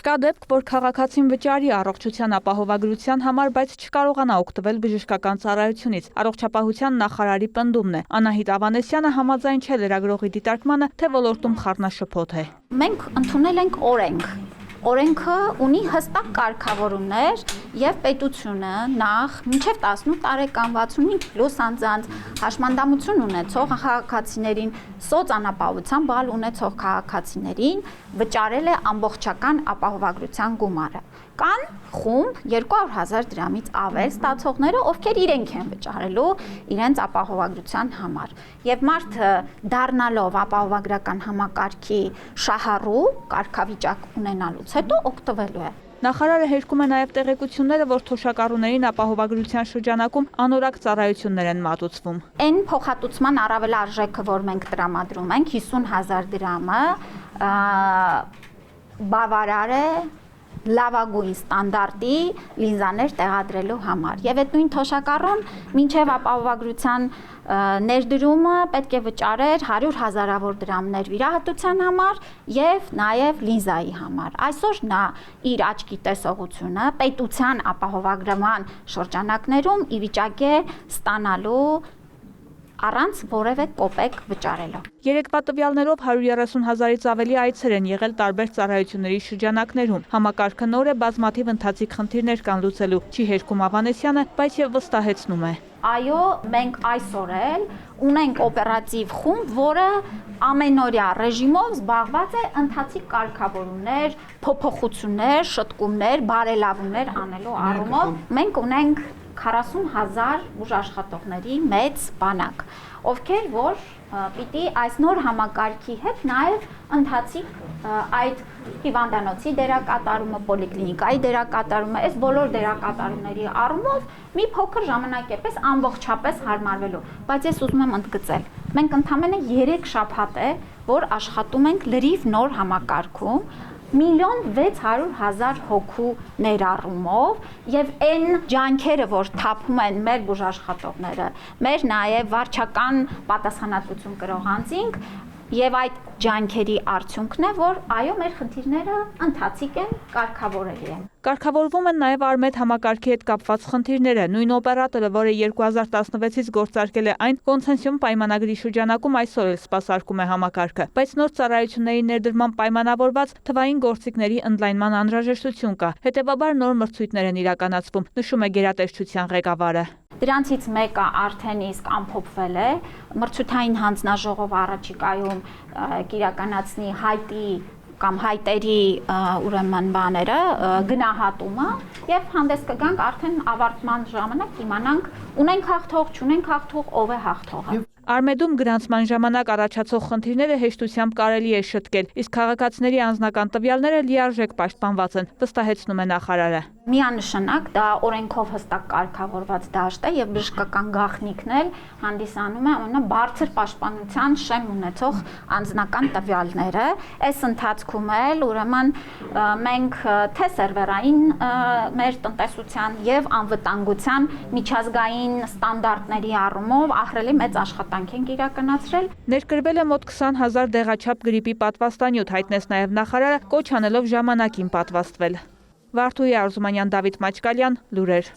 Չկա դեպք, որ քաղաքացին վճարի առողջության ապահովագրության համար, բայց չկարողանա օգտվել բժշկական ծառայությունից։ Առողջապահության նախարարի պնդումն է։ Անահիտ Ավանեսյանը համաձայն չէ լրագրողի դիտարկմանը, թե ոլորտում խառնաշփոթ է։ Մենք ընդունել ենք օրենք։ Օրենքը ունի հստակ կարգավորումներ եւ պետությունը նախ մինչեւ 18 տարեկան 65+ անձանց հաշմանդամություն ունեցող քաղաքացիներին սոցանապահովության բալ ունեցող քաղաքացիներին վճարել է ամբողջական ապահովագրության գումարը։ Կան խումբ 200,000 դրամից ավել ստացողները, ովքեր իրենք են վճարելու իրենց ապահովագրության համար։ Եվ մարդը դառնալով ապահովագրական համակարգի շահառու կարգավիճակ ունենալուց հետո օգտվելու է։ Նախարարը հերքում է նաև տեղեկությունները, որ թոշակառուներին ապահովագրության շրջանակում անորակ ծառայություններ են մատուցվում։ Այն փոխհատուցման առավել արժեքը, որ մենք տրամադրում ենք 50,000 դրամը, բավարար է լավագույն ստանդարտի լինզաներ տեղադրելու համար։ Եվ այդ նույն թոշակառուն մինչև ապահովագրության ներդրումը պետք է վճարեր 100,000-ավոր դրամներ վիրահատության համար եւ նաեւ լինզայի համար։ Այսօր նա իր աչքի տեսողությունը պետության ապահովագրման շրջանակներում ի վիճակի է ստանալու առանց որևէ կոպեկ վճարելով։ Երեկվա տվյալներով 130,000-ից ավելի այցեր են եղել տարբեր ծառայությունների շրջանակներում։ Համակարգը նոր է, բազմաթիվ ընթացիկ խնդիրներ կան լուծելու, չի հերքում Ավանեսյանը, բայց եւ վստահեցնում է։ Այո, մենք այսօր էլ ունենք օպերատիվ խումբ, որը ամենօրյա ռեժիմով զբաղված է ընթացիկ կարգավորումներ, փոփոխություններ, շտկումներ, բարելավումներ անելու առումով։ Մենք ունենք 40,000 բուժաշխատողների մեծ բանակ, ովքեր որ պիտի այս նոր համակարգի հետ նաև ընթացիկ այդ հիվանդանոցի դերակատարումը, պոլիկլինիկայի դերակատարումը, այս բոլոր դերակատարումների առումով մի փոքր ժամանակ է պես ամբողջապես հարմարվելու, բայց ես ուզում եմ ընդգծել, մենք ընդամենը 3 շաբաթ է, որ աշխատում ենք լրիվ նոր համակարգում, 1,600,000 հոգու ներառումով եւ այն ջանքերը, որ թափում են մեր բուժաշխատողները, մեր նաեւ վարչական պատասխանատվություն կրող անձինք եւ այդ ջանքերի արդյունքն է, որ այո, մեր խնդիրները ընթացիկ են, կարգավորելի են։ Կարգավորվում են նաև Արմեդ համակարգի հետ կապված խնդիրները։ Նույն օպերատորը, որը 2016-ից գործարկել է այն, կոնցեսիոն պայմանագրի շրջանակում այսօր էլ սպասարկում է համակարգը, բայց նոր ծառայությունների ներդրման պայմանավորված թվային գործիքների ընդլայնման անհրաժեշտություն կա։ Հետևաբար նոր մրցույթներ են իրականացվում, նշում է գերատեսչության ղեկավարը։ Դրանցից մեկը արդեն իսկ ամփոփվել է, մրցութային հանձնաժողով առաջիկայում կիրականացնի հայտի կամ հայտերի ուրեմն բաները, գնահատումը եւ հանդես կգանք արդեն ավարտման ժամանակ իմանանք ունենք հաղթող, չունենք հաղթող, ով է հաղթողը։ Արմեդում գրանցման ժամանակ առաջացող խնդիրները հեշտությամբ կարելի է շտկել, իսկ քաղաքացիների անձնական տվյալները լիարժեք պաշտպանված են, վստահեցնում է նախարարը։ Միանշանակ դա օրենքով հստակ կարգավորված դաշտ է եւ բժշկական գաղտնիքն էլ հանդիսանում է ամենաբարձր պաշտպանության շեմ ունեցող անձնական տվյալները։ Այս ընթացքում էլ ուրեմն մենք թե սերվերային մեր տնտեսության եւ անվտանգության միջազգային ստանդարտների առումով ահռելի մեծ աշխատանք ենք իրականացրել։ Ներկրվել է մոտ 20,000 դեղաչափ գրիպի պատվաստանյութ, հայտնեց նաև նախարարը, կոչ անելով ժամանակին պատվաստվել։ Վարդուհի Արզումանյան, Դավիթ Մաչկալյան, լուրեր։